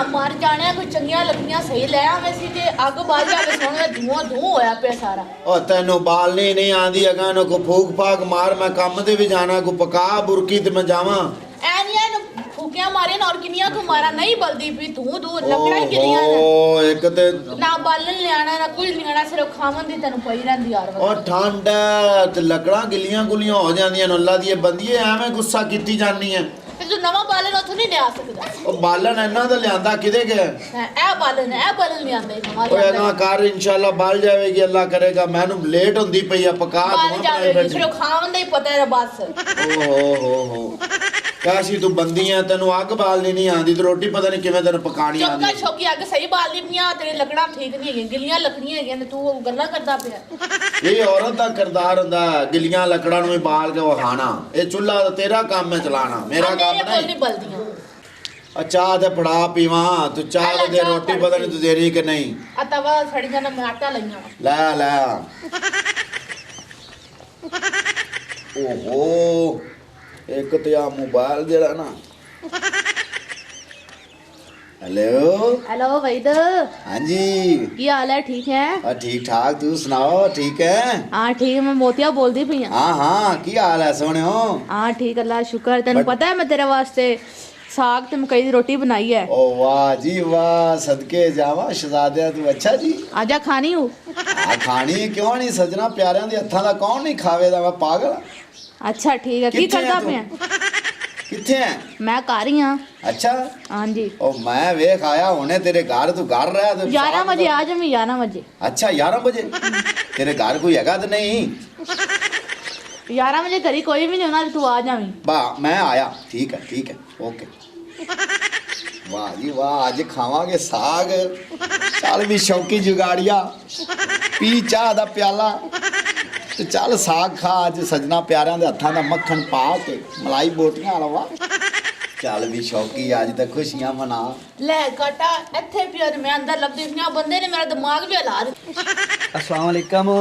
मर जाने कोई चंगियां लगनियां सही ले आवे सी ते अग बाल जावे सोने धुआं धुआं होया पे सारा। ओ तेनू बालनी नहीं आंदी अगा न को फूक फाक मार मैं काम ते भी जाना को पका बुरकी ते मैं जावा ऐ नहीं ऐ फूकियां मारे न और किनिया को मारा नहीं बलदी भी धुआं धुआं लकड़ा ही गिलियां न। ओ एक ते ना बालन ले आना ना कुछ नहीं आना सिर्फ खावन दी तेनु पई रहंदी यार। ओ ठंड ते लकड़ा गिलियां गुलियां हो जांदियां न अल्लाह दी बंदी एवें गुस्सा कीती जानी है। तू नवा बालन उथों नहीं ले आ सकदा। ओ बालन इन्ना दा लियांदा किदे गया ए बालन ले आंदे नवा ओ एगा कर इंशाल्लाह बाल जावेगी अल्लाह करेगा मैनू लेट होंदी पई है पका बाल जावेगी सिर्फ खावन दा ही पता है बस। ओ हो कैसी तू बंदी है तेनू अग बालनी नहीं आंदी तो रोटी पता नहीं किवें तेनू पकानी आंदी। चौका छोकी अग सही बालनी नहीं आ तेरे लकड़ा ठीक नहीं है गिलियां लकड़ियां है तू गल्ला करदा पिया। ये औरत दा किरदार हुंदा गिलियां लकड़ां नूं बाल के वखाना ये चुल्हा तेरा काम है चलाना मेरा काम नहीं बलदियां। अच्छा ते पड़ा पीवा तू चाय दे रोटी पता नहीं तू देनी कि नहीं तवा सड़ी जाना मैं आटा लईया ले ओहो एक तो आ मोबाइल जेड़ा ना हेलो वैद हाँ जी की हाल है ठीक है ठीक ठाक तू सुनाओ ठीक है हाँ ठीक मैं मोतिया बोलती पई हाँ हाँ की हाल है सोने हो हाँ ठीक अल्लाह शुक्र तेन पता है मैं तेरे वास्ते साग ते मकई दी रोटी बनाई है। ओ वाह जी वाह सदके जावा शहजादिया तू अच्छा जी आजा खानी हूँ खानी क्यों नहीं सजना प्यारियां दे हत्थां दा कौन नहीं खावेदा मैं पागल। अच्छा ठीक है की करदा पे किथे है मैं घर ही हां। अच्छा हां जी ओ मैं वेख आया होने तेरे घर तू घर रहा तो 11 बजे आ जा मैं 11 बजे। अच्छा 11 बजे तेरे घर कोई हैगा तो नहीं 11 बजे घरी कोई भी नहीं होना तू आ जावी बा मैं आया ठीक है ओके वाह जी वाह आज खावांगे साग चल भी शौकी जुगाड़िया पी चाह दा प्याला तो चल साग खा अज सजना प्यारियां दे हत्थां दा मक्खन पा के मलाई बोटियां लवा चल भी शौकी आज तक खुशियां मना ले काटा इथे प्यार मैं अंदर लग दिखना बंदे ने मेरा दिमाग भी हिला दिया। अस्सलाम वालेकुम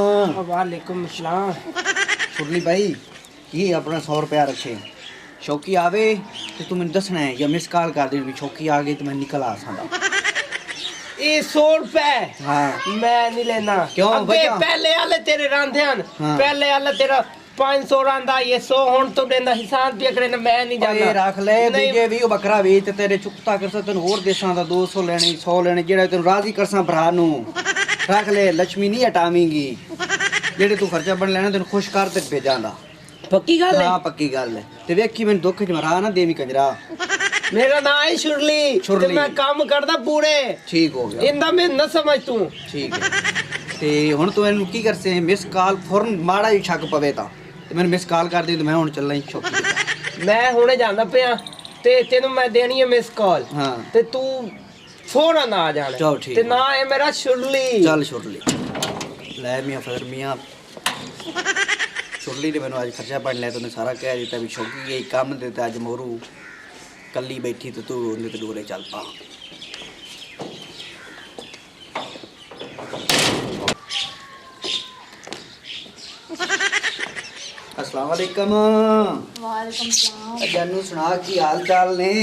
वालेकुम सलाम शुरली भाई ये अपना 100 रुपया रखे शौकी आवे तो तू मैंने दसना है या मिस कॉल कर दे शौकी आ गई तो मैं निकल आ सकता। ये 100 रुपए हाँ मैं नहीं लेना क्यों भैया पहले वाले तेरे रांधे हैं हाँ। पहले वाला तेरा 500 रांधा ये 100 हुन तो देंदा हिसाब भी करे ना मैं नहीं जाना ये रख ले दूजे भी बकरा वेच ते तेरे चुकता कर सकते होर देसां दा 200 लेने 100 लेने जेड़ा तेन राजी करसा भरा नु रख ले लक्ष्मी नहीं हटावेंगी जेड़े तू खर्चा बन लेना तेन खुश कर ते भेजांदा पक्की गल है। हां पक्की गल है ते वेखी मैंने दुख च मरा ना देवी कंजरा मेरा नाम है शुरली ते मैं काम करदा पूरे ठीक हो गया इंदा मैं न समझ तू ठीक है ते हुन तू एनु की करसे मिस कॉल फौरन माड़ा ही छक पवे ता ते मैंने मिस कॉल कर दी तो मैं हुन चलना ही शौकी मैं हुणे जांदा पिया ते तेनु मैं देनी है मिस कॉल हां ते तू फौरन आ जाना चल ठीक ते ना है मेरा शुरली चल शुरली ले मियां फिर मियां शुरली ने मैंने आज खर्चा पड़ लिया तूने सारा कह दिता भी शौकी यही काम देता अज मोरू कली बैठी तो तू उन्हें तो डोरे चल पा। अस्सलाम वालेकुम वालेकुम सलाम जानू सुना की हाल चाल ने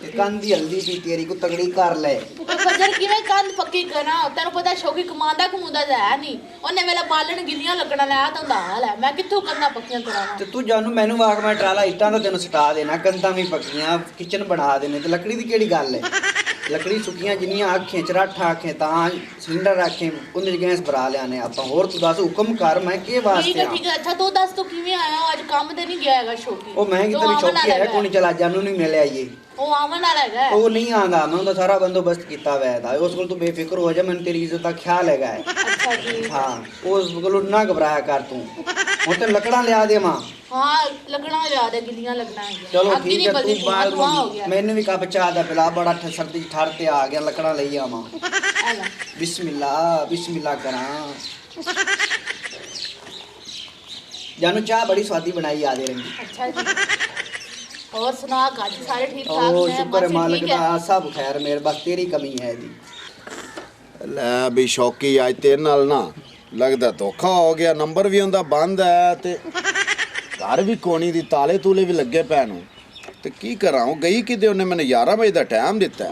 कंधी हल्दी पी तेरी को तगड़ी कर ले फजर किवें कंध पक्की करा तेनु पता शौकी कमांदा घुमदा है नहीं ओने वेला बालन गिलियां लगना लै ता हुंदा हाल है मैं कित्थों करना पक्कियां करावां ते तू जानू मैनू आख मैं ट्राला इट्टां दा तेन सटा देना कंधां भी पक्कियां किचन बना देने ते लकड़ी दी केड़ी गल है लकड़ी सुक्कियां जिन्नियां आखें चराठा आखें तां सिलेंडर आखें उन्हें गैस भरा लियाने आपां होर तू दस हुक्म कर मैं के वास्ते ठीक है अच्छा तू दस तू किवें आया आज काम ते नहीं गया हैगा शौकी ओ मैं किते भी शौकी है कोनी चला जानू नहीं मिले आइए ओ आवन वाला हैगा ओ नहीं आंदा मैं उनका सारा बंदोबस्त कीता हुआ है उस कोल तू बेफिक्र हो जा मैंने तेरी इज्जत का ख्याल हैगा है। अच्छा जी हां उस कोल ना घबराया कर तू हुन ते लकड़ा लिया देवां हां लगना याद है गिलियां लगना है चलो ठीक है तू बाल हो गया मैंने भी कप चाह दा पिला बड़ा सर्दी ठर ते आ गया लकड़ा ले आवां बिस्मिल्लाह करा जानू चाह बड़ी स्वादी बनाई याद रही। अच्छा जी और सुना काजी सारे ठीक ठाक ओ हैं शुक्र है मालिक दा सब खैर मेरे बस तेरी कमी है जी ले भी शौकी आज तेरे नाल ना लगदा धोखा हो गया नंबर भी उनदा बंद है ते घर भी कोनी दी ताले तूले भी लगे पैन ते की करां गई कि उन्हें मैंने 11 बजे दा टाइम दिता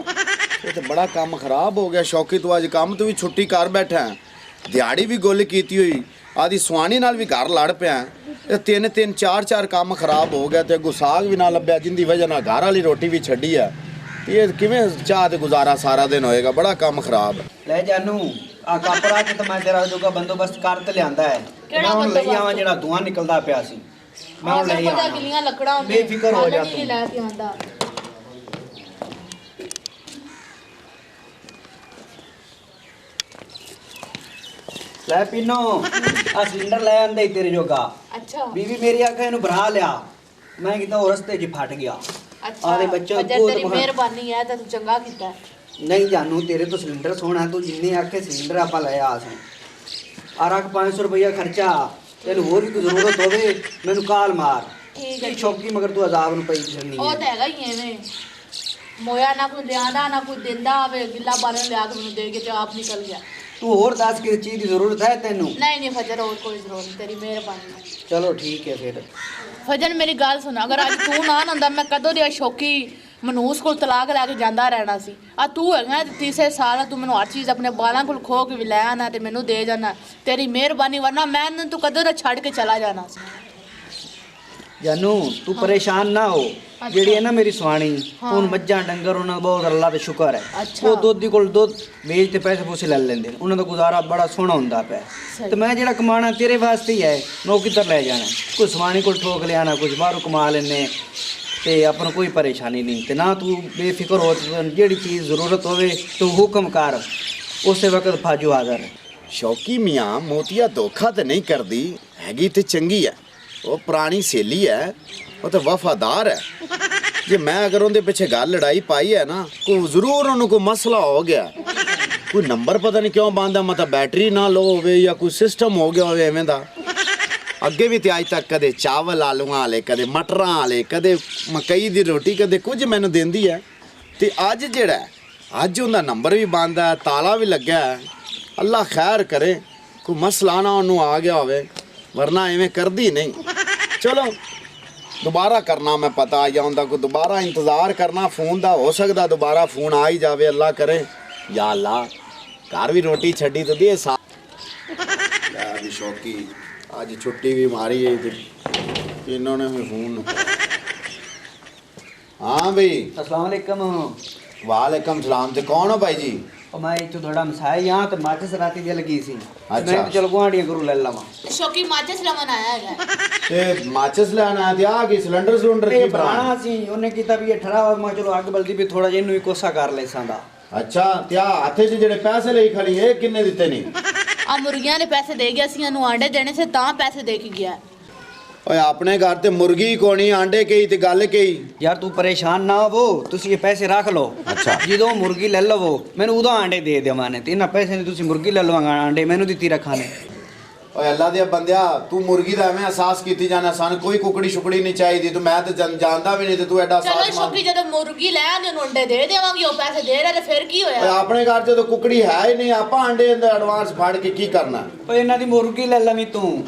ਇਹ ਤੇ ਬੜਾ ਕੰਮ ਖਰਾਬ ਹੋ ਗਿਆ ਸ਼ੌਕੀ। ਤੂੰ ਅੱਜ ਕੰਮ ਤੋਂ ਵੀ ਛੁੱਟੀ ਕਰ ਬੈਠਾ ਹੈ, ਦਿਹਾੜੀ ਵੀ ਗੁੱਲ ਕੀਤੀ ਹੋਈ, ਆਦੀ ਸੁਆਣੀ ਨਾਲ ਵੀ ਘਰ ਲੜ ਪਿਆ। ਇਹ ਤਿੰਨ ਚਾਰ ਕੰਮ ਖਰਾਬ ਹੋ ਗਿਆ ਤੇ ਅੱਗੋਂ ਸਾਗ ਵੀ ਨਾ ਲੱਭਿਆ, ਜਿੰਦੀ ਵਜ੍ਹਾ ਨਾਲ ਘਰ ਵਾਲੀ ਰੋਟੀ ਵੀ ਛੱਡੀ ਆ। ਇਹ ਕਿਵੇਂ ਚਾਹ ਤੇ ਗੁਜ਼ਾਰਾ ਸਾਰਾ ਦਿਨ ਹੋਏਗਾ? ਬੜਾ ਕੰਮ ਖਰਾਬ ਹੈ। ਲੈ ਜਾਨੂ ਆ ਕਾਪੜਾ ਤੇ ਮੈਂ ਤੇਰਾ ਜੋਗਾ ਬੰਦੋਬਸਤ ਕਰ ਤੇ ਲਿਆਂਦਾ ਹੈ। ਮੈਂ ਹੁਣ ਲਈ ਆਵਾਂ ਜਿਹੜਾ ਧੂਆਂ ਨਿਕਲਦਾ ਪਿਆ ਸੀ, ਮੈਂ ਹੁਣ ਲਈ ਪਤਾ ਆਵਾਂ। ਗਿੱਲੀਆਂ ਲੱਕੜਾਂ ਹੁੰਦੀਆਂ, ਬੇਫਿਕਰ ਹੋ ਜਾ ਬਾਲਣ ਨਹੀਂ ਤੂੰ। ਲੈ ਕੇ ਆਂਦਾ। ਲੈ ਪੀਨੋ ਆ ਸਿਲੰਡਰ ਲੈ ਆਂਦੇ ਈ ਤੇਰੇ ਜੋਗਾ। ਅੱਛਾ ਬੀਵੀ ਮੇਰੀ ਆਖੇ ਇਹਨੂੰ ਭਰਾ ਲਿਆ, ਮੈਂ ਕਿਤਾ ਉਹ ਰਸਤੇ 'ਚ ਫਟ ਗਿਆ। ਅੱਛਾ ਆਦੇ ਬੱਚੇ ਵਜ੍ਹਾ ਬਹੁਤ ਤੇਰੀ ਮਹਾਨ। ਮਿਹਰਬਾਨੀ ਹੈ ਤਾਂ ਤੂੰ ਚੰਗਾ ਕੀਤਾ। ਨਹੀਂ ਜਾਨੂ ਤੇਰੇ ਤੋਂ ਸਿਲੰਡਰ ਸੋਹਣਾ, ਤੂੰ ਜਿੰਨੇ ਆਖੇ ਸਿਲੰਡਰ ਆਪਾਂ ਲੈ ਆ ਸੀ। ਆ ਰੱਖ 500 ਰੁਪਇਆ ਖਰਚਾ, ਤੈਨੂੰ ਹੋਰ ਵੀ ਕੋਈ ਜ਼ਰੂਰਤ ਹੋਵੇ ਮੈਨੂੰ ਕਾਲ ਮਾਰ। ਠੀਕ ਹੈ। ਸ਼ੌਕੀ ਮਗਰ ਤੂੰ ਅਜ਼ਾਬ ਨੂੰ ਪਈ ਫਿਰਨੀ ਉਹ ਹੈ। ਤਾਂ ਹੈਗਾ ਹੀ ਐਵੇਂ ਮੋਇਆ ਨਾ ਕੋਈ ਲਿਆਂਦਾ ਨਾ ਕੋਈ ਦਿੰਦਾ ਆਵੇ, ਗਿੱਲਾ ਬਾਲਣ ਲਿਆ ਕੇ ਮੈਨੂੰ ਦੇ ਕੇ ਤੇ ਆਪ ਨਿਕਲ ਗਿਆ। ਤੂੰ ਹੋਰ ਦੱਸ ਕਿਸ ਚੀਜ਼ ਦੀ ਜ਼ਰੂਰਤ ਹੈ ਤੈਨੂੰ? ਨਹੀਂ ਨਹੀਂ ਫਜਰ, ਹੋਰ ਕੋਈ ਜ਼ਰੂਰਤ ਨਹੀਂ, ਤੇਰੀ ਮਿਹਰਬਾਨੀ ਹੈ। ਚਲੋ ਠੀਕ ਹੈ ਫਿਰ। ਫਜਰ ਮੇਰੀ ਗੱਲ ਸੁਣ, ਅਗਰ ਅੱਜ ਤੂੰ ਨਾ ਆਂਦਾ ਮੈਂ ਕਦੋਂ ਦੀ ਸ਼ੌਕੀ ਮਨੂਸ ਕੋਲ ਤਲਾਕ ਲੈ ਕੇ ਜਾਂਦਾ ਰਹਿਣਾ ਸੀ। ਆ ਤੂੰ ਹੈਗਾ ਤੀਸਰੇ ਸਾਲ, ਤੂੰ ਮੈਨੂੰ ਹਰ ਚੀਜ਼ ਆਪਣੇ ਬਾਲਾਂ ਕੋਲ ਖੋ ਕੇ ਵੀ ਲੈ ਆਣਾ ਤੇ ਮੈਨੂੰ ਦੇ ਜਾਣਾ, ਤੇਰੀ ਮਿਹਰਬਾਨੀ, ਵਰਨਾ ਮੈਂ ਤੂੰ ਕਦੋਂ ਦਾ ਛੱਡ ਕੇ ਚਲਾ ਜਾਣਾ ਸੀ। ਜਾਨੂ ਤੂੰ ਪਰੇਸ਼ਾਨ ਨਾ ਹੋ। ਜਿਹੜੀ ਹੈ ਨਾ ਮੇਰੀ ਸੁਆਣੀ, ਹੁਣ ਮੱਝਾਂ ਡੰਗਰ ਉਹਨਾਂ ਦਾ ਬਹੁਤ ਅੱਲਾ ਦਾ ਸ਼ੁਕਰ ਹੈ। ਅੱਛਾ। ਉਹ ਦੁੱਧ ਦੀ ਕੋਲ ਦੁੱਧ ਵੇਚ ਤੇ ਪੈਸੇ ਪੂਸੇ ਲੈ ਲੈਂਦੇ ਨੇ, ਉਹਨਾਂ ਦਾ ਗੁਜ਼ਾਰਾ ਬੜਾ ਸੋਹਣਾ ਹੁੰਦਾ ਪਿਆ। ਸਹੀ। ਤੇ ਮੈਂ ਜਿਹੜਾ ਕਮਾਣਾ ਤੇਰੇ ਵਾਸਤੇ ਹੀ ਹੈ, ਮੈਂ ਕਿੱਧਰ ਲੈ ਜਾਣਾ? ਕੋਈ ਸੁਆਣੀ ਕੋਲ ਠੋਕ ਲਿਆਣਾ, ਕੁਝ ਬਾਹਰੋਂ ਕਮਾ ਲੈਨੇ ਤੇ ਆਪਾਂ ਨੂੰ ਕੋਈ ਪਰੇਸ਼ਾਨੀ ਨਹੀਂ। ਤੇ ਨਾ ਤੂੰ ਬੇਫਿਕਰ ਹੋ, ਜਿਹੜੀ ਚੀਜ਼ ਜ਼ਰੂਰਤ ਹੋਵੇ ਤੂੰ ਹੁਕਮ ਕਰ, ਉਸੇ ਵਕਤ ਫਾਜੂ ਹਾਜ਼ਰ ਹੈ। ਸ਼ੌਕੀ ਮੀਆਂ ਮੋਤੀਆ ਧੋਖਾ ਤੇ ਨਹੀਂ ਕਰਦੀ ਹੈਗੀ ਤੇ ਚੰਗੀ ਹੈ। ਉਹ ਪੁਰਾਣੀ ਸਹੇਲੀ ਹੈ, ਉਹ ਤੇ ਵਫਾਦਾਰ ਹੈ। ਜੇ ਮੈਂ ਅਗਰ ਉਹਦੇ ਪਿੱਛੇ ਗੱਲ ਲੜਾਈ ਪਾਈ ਹੈ ਨਾ, ਕੋਈ ਜ਼ਰੂਰ ਉਹਨੂੰ ਕੋਈ ਮਸਲਾ ਹੋ ਗਿਆ, ਕੋਈ ਨੰਬਰ ਪਤਾ ਨਹੀਂ ਕਿਉਂ ਬੰਦਾ, ਮਤਲਬ ਬੈਟਰੀ ਨਾ ਲੋ ਹੋਵੇ ਜਾਂ ਕੋਈ ਸਿਸਟਮ ਹੋ ਗਿਆ ਹੋਵੇ ਐਵੇਂ ਦਾ। ਅੱਗੇ ਵੀ ਤੇ ਅੱਜ ਤੱਕ ਕਦੇ ਚਾਵਲ ਆਲੂਆਂ ਵਾਲੇ, ਕਦੇ ਮਟਰਾਂ ਵਾਲੇ, ਕਦੇ ਮਕਈ ਦੀ ਰੋਟੀ, ਕਦੇ ਕੁਝ ਮੈਨੂੰ ਦਿੰਦੀ ਹੈ। ਤੇ ਅੱਜ ਜਿਹੜਾ ਅੱਜ ਉਹਦਾ ਨੰਬਰ ਵੀ ਬੰਦ ਹੈ, ਤਾਲਾ ਵੀ ਲੱਗਾ ਹੈ। ਅੱਲਾ ਖੈਰ ਕਰੇ, ਕੋਈ ਮਸਲਾ ਨਾ ਉਹਨੂੰ ਆ ਗਿਆ ਹੋਵੇ, ਵਰਨਾ ਐਵੇਂ ਕਰਦੀ ਨਹੀਂ। ਚਲੋ ਦੁਬਾਰਾ ਕਰਨਾ, ਮੈਂ ਪਤਾ ਆ ਜਾਂਦਾ ਕੋਈ ਦੁਬਾਰਾ ਇੰਤਜ਼ਾਰ ਕਰਨਾ ਫੋਨ ਦਾ, ਹੋ ਸਕਦਾ ਦੁਬਾਰਾ ਫੋਨ ਆ ਹੀ ਜਾਵੇ। ਅੱਲਾ ਕਰੇ। ਯਾ ਅੱਲਾ ਘਰ ਵੀ ਰੋਟੀ ਛੱਡੀ ਤੇ ਦੇ ਸਾ ਵੀ ਸ਼ੌਕੀ ਅੱਜ ਛੁੱਟੀ ਵੀ ਮਾਰੀ ਹੈ ਤੇ ਇਹਨਾਂ ਨੇ ਵੀ ਫੋਨ। ਹਾਂ ਬਈ। अस्सलाम वालेकुम। ਵਾਲੇਕਮ ਸਲਾਮ। ਤੇ ਕੌਣ ਹੋ ਭਾਈ ਜੀ? ਉਹ ਮੈਂ ਇੱਥੋਂ ਥੋੜਾ ਮਸਾਇਆ ਯਹਾਂ ਤੇ ਮਾਚਿਸ ਰਾਤੀ ਦੇ ਲੱਗੀ ਸੀ। ਅੱਛਾ। ਮੈਂ ਤਾਂ ਚਲ ਗੁਆਂਢੀਆਂ ਕੋਲੋਂ ਲੈ ਲਵਾਂ। ਸ਼ੌਕੀ ਮਾਚਿਸ ਲਵਨ ਆਇਆ ਹੈਗਾ। ਤੇ ਮਾਚਿਸ ਲੈਣ ਆਇਆ ਤੇ ਆ ਕੀ ਸਿਲੰਡਰ ਸਿਲੰਡਰ ਇਹ ਕੀ ਬਣਾ? ਪੁਰਾਣਾ ਸੀ, ਉਹਨੇ ਕੀਤਾ ਵੀ ਇਹ ਠਰਾ, ਮੈਂ ਚਲੋ ਅੱਗ ਬਲਦੀ ਵੀ ਥੋੜਾ ਜਿਹਾ ਇਹਨੂੰ ਵੀ ਕੋਸਾ ਕਰ ਲੈ ਸਾਂਦਾ। ਅੱਛਾ ਤੇ ਆ ਹੱਥੇ 'ਚ ਜਿਹੜੇ ਪੈਸੇ ਲਈ ਖੜੀ ਇਹ ਕਿੰਨੇ ਦਿੱਤੇ ਨਹੀਂ? ਆ ਮੁਰਗੀਆਂ ਨੇ ਪੈਸੇ ਦੇ ਗਿਆ ਸੀ, ਇਹਨੂੰ ਆਂਡੇ ਦੇਣੇ ਸੀ ਤਾਂ ਪੈਸੇ ਦੇ ਕੇ ਗਿਆ। ਓਏ ਆਪਣੇ ਘਰ ਤੇ ਮੁਰਗੀ ਕੋਣੀ, ਆਂਡੇ ਕਈ ਤੇ ਗੱਲ ਕਈ। ਯਾਰ ਤੂੰ ਪਰੇਸ਼ਾਨ ਨਾ ਹੋਵੋ, ਤੁਸੀਂ ਇਹ ਪੈਸੇ ਰੱਖ ਲਓ। ਅੱਛਾ। ਜਦੋਂ ਮੁਰਗੀ ਲੈ ਲਵੋ ਮੈਨੂੰ ਉਦੋਂ ਆਂਡੇ ਦੇ ਦੇਵਾਂ ਨੇ, ਤੇ ਇਹਨਾਂ ਪੈਸੇ ਨੇ ਤੁਸੀਂ ਮੁਰਗੀ ਲੈ ਲਵਾਂਗਾ, ਆਂਡੇ ਮੈਨੂੰ ਦਿੱਤੀ ਰੱਖਾਂ ਨੇ। ਓਏ ਅੱਲਾ ਦੇ ਬੰਦਿਆ, ਤੂੰ ਮੁਰਗੀ ਦਾ ਐਵੇਂ ਅਹਿਸਾਸ ਕੀਤੀ ਜਾਣਾ, ਸਾਨੂੰ ਕੋਈ ਕੁਕੜੀ ਸ਼ੁਕੜੀ ਨਹੀਂ ਚਾਹੀਦੀ। ਤੂੰ ਮੈਂ ਤੇ ਜਾਣਦਾ ਵੀ ਨਹੀਂ ਤੇ ਤੂੰ ਐਡਾ ਚਲੋ ਅਹਿਸਾਸ ਸ਼ੌਕੀ ਜਦੋਂ ਮੁਰਗੀ ਲੈ ਆਂਦੇ ਉਹਨੂੰ ਅੰਡੇ ਦੇ ਦੇਵਾਂਗੇ, ਉਹ ਪੈਸੇ ਦੇ ਰਿਹਾ ਤੇ ਫਿਰ ਕੀ ਓਏ ਹੋਇਆ? ਆਪਣੇ ਘਰ ਜਦੋਂ ਕੁਕੜੀ ਹੈ ਹੀ ਨਹੀਂ, ਆਪਾਂ ਆਂਡੇ ਦਾ ਐਡਵਾਂਸ ਫੜ ਕੇ ਕੀ ਕਰਨਾ? ਓਏ ਇਹਨਾਂ ਦੀ ਮੁਰਗੀ ਲੈ ਲਵੀਂ ਤੂੰ।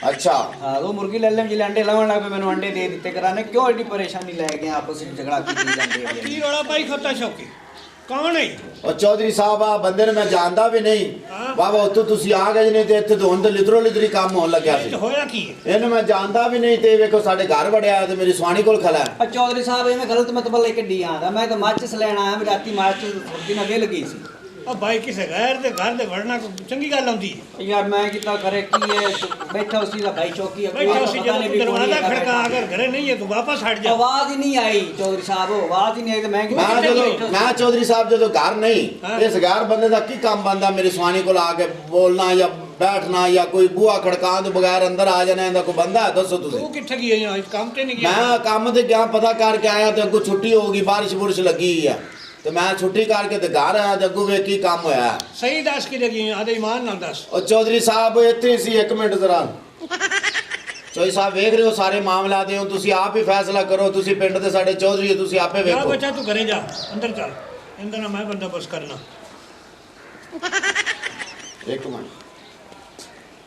ਅੱਛਾ। ਹਾਂ ਉਹ ਮੁਰਗੀ ਲੈ ਲੈਂ, ਜਿਹੜੇ ਅੰਡੇ ਲਾਉਣ ਲੱਗ ਪਏ ਮੈਨੂੰ ਅੰਡੇ ਦੇ ਦਿੱਤੇ ਕਰਾਣੇ। ਕਿਉਂ ਐਡੀ ਪਰੇਸ਼ਾਨੀ ਲੈ ਗਏ ਆਪਸ ਵਿੱਚ ਝਗੜਾ ਕੀਤੀ ਜਾਂਦੇ ਹੈਗੇ? ਕੀ ਰੌਲਾ ਪਾਈ ਖੱਤਾ ਸ਼ੌਕੀ? ਕੌਣ ਹੈ? ਉਹ ਚੌਧਰੀ ਸਾਹਿਬ ਆ ਬੰਦੇ ਨੂੰ ਮੈਂ ਜਾਣਦਾ ਵੀ ਨਹੀਂ। ਬਾਬਾ ਉੱਥੋਂ ਤੁਸੀਂ ਆ ਗਏ ਨੇ ਤੇ ਇੱਥੇ ਤੋਂ ਹੁਣ ਤੇ ਲਿਦਰੋ ਲਿਦਰੀ ਕੰਮ ਹੋਣ ਲੱਗਿਆ ਸੀ। ਹੋਇਆ ਕੀ ਹੈ? ਇਹਨੂੰ ਮੈਂ ਜਾਣਦਾ ਵੀ ਨਹੀਂ ਤੇ ਵੇਖੋ ਸਾਡੇ ਘਰ ਵੜਿਆ ਤੇ ਮੇਰੀ ਸਵਾਣੀ ਕੋਲ ਖਲਾ ਹੈ। ਆ ਚੌਧਰੀ ਸਾਹਿਬ ਐਵੇਂ ਗਲਤ ਮਤਲਬ ਲੈ ਕੇ ਡੀ ਆਂਦਾ। ਮੈਂ ਤਾਂ ਮਾਚਿਸ ਲੈਣ ਆਇਆ, ਮੇਰੀ ਰਾਤੀ ਮਾਚਿਸ ਫੁਰਦੀ ਨਾਲ ਵਿਲ ਗਈ ਸੀ। ਉਹ ਬਾਈ ਕਿਸੇ ਗੈਰ ਦੇ ਘਰ ਦੇ ਵੜਨਾ ਕੋਈ ਚੰਗੀ ਗੱਲ ਆਉਂਦੀ ਹੈ? ਯਾਰ ਮੈਂ ਕਿਤਾ ਕਰੇ ਕੀ ਹੈ, ਬੈਠਾ ਉਸੀ ਦਾ ਭਾਈ ਚੌਕੀ ਅੱਗੇ ਬੈਠਾ ਸੀ ਪਤਾ ਜਦੋਂ ਨਹੀਂ ਤੂੰ ਵੀ ਕੌਣ ਦਰਵਾਜ਼ਾ ਹੈਗਾ ਖੜਕਾ ਅਗਰ ਘਰੇ ਨਹੀਂ ਹੈ ਤੂੰ ਵਾਪਸ ਹਟ ਜਾ। ਆਵਾਜ਼ ਹੀ ਨਹੀਂ ਆਈ ਚੌਧਰੀ ਸਾਹਿਬ, ਆਵਾਜ਼ ਹੀ ਨਹੀਂ ਆਈ ਤੇ ਮੈਂ ਕਿਹਾ ਮੈਂ ਚੌਧਰੀ ਸਾਹਿਬ ਜਦੋਂ ਘਰ ਨਹੀਂ, ਇਸ ਘਰ ਬੰਦੇ ਦਾ ਕੀ ਕੰਮ ਬੰਦਾ ਮੇਰੀ ਸਵਾਣੀ ਕੋਲ ਆ ਕੇ ਬੋਲਣਾ ਜਾਂ ਬੈਠਣਾ ਜਾਂ ਕੋਈ ਬੂਹਾ ਖੜਕਾਉਣ ਤੋਂ ਬਗੈਰ ਅੰਦਰ ਆ ਜਾਣਾ, ਇਹਦਾ ਕੋਈ ਬੰਦਾ ਹੈ? ਦੱਸੋ ਤੁਸੀਂ। ਤੂੰ ਕਿੱਥੇ ਗਿਆ? ਅੱਜ ਕੰਮ ਤੇ ਨਹੀਂ ਗਿਆ? ਮੈਂ ਕੰਮ ਤੇ ਗਿਆ, ਪਤਾ ਕਰਕੇ ਆਇਆ ਤੇ ਅੱਗੋਂ ਛੁੱਟੀ ਹੋ ਗਈ, ਬਾਰਿਸ਼ ਬੁਰਿਸ਼ ਲੱਗੀ ਹੋਈ ਆ ਤੇ ਮੈਂ ਛੁੱਟੀ ਕਰਕੇ ਤੇ ਘਰ ਆਇਆ ਤੇ ਅੱਗੋਂ ਵੇ ਕੀ ਕੰਮ ਹੋਇਆ। ਸਹੀ ਦੱਸ ਕਿ ਲੱਗੀ ਆਦੇ ਇਮਾਨ ਨਾਲ ਦੱਸ। ਉਹ ਚੌਧਰੀ ਸਾਹਿਬ ਇੱਥੇ ਸੀ, 1 ਮਿੰਟ ਜ਼ਰਾ। ਚੌਧਰੀ ਸਾਹਿਬ ਵੇਖ ਰਹੇ ਹੋ ਸਾਰੇ ਮਾਮਲਾ ਦੇ, ਹੁਣ ਤੁਸੀਂ ਆਪ ਹੀ ਫੈਸਲਾ ਕਰੋ। ਤੁਸੀਂ ਪਿੰਡ ਦੇ ਸਾਡੇ ਚੌਧਰੀ ਹੋ, ਤੁਸੀਂ ਆਪੇ ਜਾ ਵੇਖੋ। ਬੱਚਾ ਤੂੰ ਘਰੇ ਜਾ, ਅੰਦਰ ਚੱਲ, ਇੰਦਰ ਨਾਲ ਮੈਂ ਬੰਦੋਬਸਤ ਕਰਨਾ। 1 ਮਿੰਟ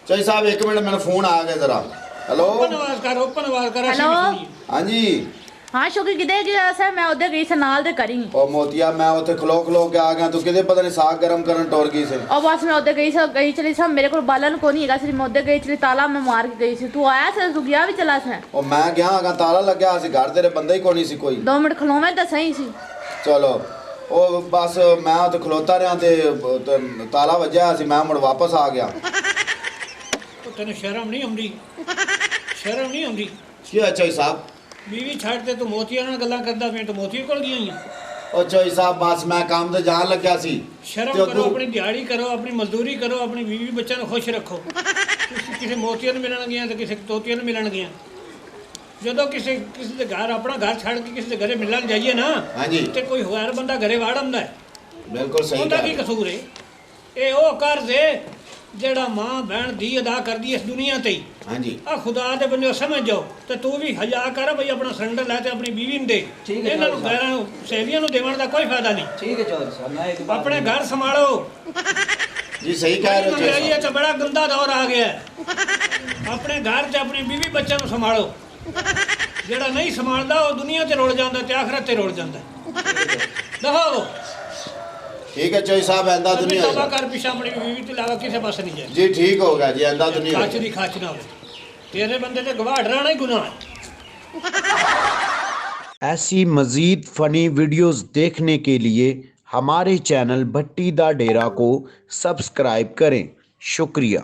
ਚੌਧਰੀ ਸਾਹਿਬ, 1 ਮਿੰਟ, ਮੈਨੂੰ ਫੋਨ ਆ ਗਿਆ ਜ਼ਰਾ। ਹੈਲੋ। ਓਪਨ ਆਵਾਜ਼ ਕਰ, ਓਪਨ ਆਵਾਜ਼ ਕਰ। ਅਸੀਂ ਹੈਲੋ। ਵੀ ਸੁਣੀਏ। ਹਾਂਜੀ ਹਾਂ ਸ਼ੌਕੀ ਕਿਤੇ ਗਿਆ ਸੀ ਮੈਂ ਉਹਦੇ ਗਈ ਸੀ ਨਾਲ ਦੇ ਕਰੀ ਉਹ ਮੋਤੀਆ ਮੈਂ ਉੱਥੇ ਖਲੋ ਕੇ ਆ ਗਿਆ, ਤੂੰ ਕਿਤੇ ਪਤਾ ਨਹੀਂ ਸਾਗ ਗਰਮ ਕਰਨ ਟੁਰ ਗਈ ਸੀ। ਉਹ ਬਸ ਮੈਂ ਉਹਦੇ ਗਈ ਚਲੀ ਸੀ, ਮੇਰੇ ਕੋਲ ਬਾਲਣ ਕੋ ਨਹੀਂ ਹੈਗਾ ਸੀ, ਮੈਂ ਉਹਦੇ ਗਈ ਚਲੀ ਤਾਲਾ ਮੈਂ ਮਾਰ ਕੇ ਗਈ ਸੀ। ਤੂੰ ਆਇਆ ਸੀ, ਤੂੰ ਗਿਆ ਵੀ ਚਲਾ ਸੀ? ਉਹ ਮੈਂ ਗਿਆ ਹੈਗਾ, ਤਾਲਾ ਲੱਗਿਆ ਸੀ ਘਰ, ਤੇਰੇ ਬੰਦਾ ਹੀ ਕੋਈ ਨਹੀਂ ਸੀ ਕੋਈ। 2 ਮਿੰਟ ਖਲੋਵੇਂ ਤਾਂ ਸਹੀ ਸੀ। ਚਲੋ ਉਹ ਬਸ ਮੈਂ ਉੱਥੇ ਖਲੋਤਾ ਰਿਹਾ ਤੇ ਤਾਲਾ ਵੱਜਿਆ ਸੀ, ਮੈਂ ਮੁੜ ਵਾਪਸ ਆ ਗਿਆ। ਉਹ ਤੈਨੂੰ ਸ਼ਰਮ ਨਹੀਂ ਆਉਂਦੀ? ਸ਼ਰਮ ਨਹੀਂ ਆਉਂਦੀ? ਕੀ ਹੈ ਚੋਈ ਸਾਹਿਬ? ਬੀਵੀ ਛੱਡ ਤੇ ਤੂੰ ਮੋਤੀਆਂ ਨਾਲ ਗੱਲਾਂ ਕਰਦਾ ਪਿਆ, ਤੂੰ ਮੋਤੀ ਕੋਲ ਗਈ ਹੋਈ ਆ। ਉਹ ਚੋਈ ਸਾਹਿਬ ਬਸ ਮੈਂ ਕੰਮ ਤੇ ਜਾਣ ਲੱਗਿਆ ਸੀ। ਸ਼ਰਮ ਤੇ ਕਰੋ, ਆਪਣੀ ਦਿਹਾੜੀ ਕਰੋ, ਆਪਣੀ ਮਜ਼ਦੂਰੀ ਕਰੋ, ਆਪਣੀ ਬੀਵੀ ਬੱਚਿਆਂ ਨੂੰ ਖੁਸ਼ ਰੱਖੋ। ਤੁਸੀਂ ਕਿਸੇ ਮੋਤੀਆਂ ਨੂੰ ਮਿਲਣ ਗਿਆ ਤੇ ਕਿਸੇ ਤੋਤੀਆਂ ਨੂੰ ਮਿਲਣ ਗਿਆ। ਜਦੋਂ ਕਿਸੇ ਦੇ ਘਰ, ਆਪਣਾ ਘਰ ਛੱਡ ਕੇ ਕਿਸੇ ਦੇ ਘਰੇ ਮਿਲਣ ਜਾਈਏ ਨਾ, ਹਾਂਜੀ ਤੇ ਕੋਈ ਹੋਰ ਬੰਦਾ ਘਰੇ ਵਾੜ ਆਉਂਦਾ ਹੈ। ਬਿਲਕੁਲ ਸਹੀ ਉਹਦਾ ਗੱਲ ਕੀ ਹੈ। ਕਸੂਰ ਹੈ? ਇਹ ਉਹ ਕਰਜ਼ ਹੈ ਜਿਹੜਾ ਮਾਂ ਭੈਣ ਦੀ ਅਦਾ ਕਰਦੀ ਇਸ ਦੁਨੀਆ ਤੇ ਹੀ। ਹਾਂਜੀ ਆ ਖੁਦਾ ਦੇ ਬੰਦੇ ਸਮਝ ਜਾਓ ਤੇ ਤੂੰ ਵੀ ਹਯਾ ਕਰ ਬਈ, ਆਪਣਾ ਸਿਲੰਡਰ ਲੈ ਤੇ ਆਪਣੀ ਬੀਵੀ ਨੂੰ ਦੇ। ਠੀਕ ਹੈ, ਇਹਨਾਂ ਨੂੰ ਗੈਰਾਂ ਨੂੰ ਸਹੇਲੀਆਂ ਨੂੰ ਦੇਵਣ ਦਾ ਕੋਈ ਫਾਇਦਾ ਨਹੀਂ। ਠੀਕ ਹੈ ਚੌਧਰੀ ਸਾਹਿਬ, ਮੈਂ ਇੱਕ ਬਾਤ ਆਪਣੇ ਘਰ ਸੰਭਾਲੋ। ਜੀ ਸਹੀ ਕਹਿ ਰਹੇ ਹੋ ਚੋਈ ਮਹਿੰਗਾਈ ਸਾਹਿਬ। ਤਾਂ ਬੜਾ ਗੰਦਾ ਦੌਰ ਆ ਗਿਆ ਹੈ। ਆਪਣੇ ਘਰ 'ਚ ਆਪਣੀ ਬੀਵੀ ਬੱਚਿਆਂ ਨੂੰ ਸੰਭਾਲੋ। ਜਿਹੜਾ ਨਹੀਂ ਸੰਭਾਲਦਾ ਉਹ ਦੁਨੀਆ ਤੇ ਰੁਲ ਜਾਂਦਾ ਤੇ ਆਖਰਤ ਤੇ ਰੁਲ ਜਾਂਦਾ। ਦਫਾਓ ਠੀਕ ਹੈ ਚੋਈ ਸਾਹਿਬ, ਐਂਦਾ ਤਬਾ ਦੁਨੀਆ ਕਰ ਪਿਛਾ ਆਪਣੀ ਬੀਵੀ ਤੋਂ ਇਲਾਵਾ ਕਿਸੇ ਪਾਸੇ ਨਹੀਂ ਜਾਏ। ਜੀ ਠੀਕ ਹੋ ਗਿਆ ਜੀ, ਐਂਦਾ ਦੁਨੀਆ ਖਾਚ ਦੀ ਖਾਚ ਨਾ ਹੋਵੇ। ਤੇਰੇ ਬੰਦੇ ਤੇ ਗਵਾਹ ਡਰਾਣਾ ਹੀ ਗੁਨਾਹ है। ऐसी मज़ीद फ़नी वीडियोज़ देखने के लिए हमारे चैनल भट्टी दा डेरा को सब्सक्राइब करें। शुक्रिया।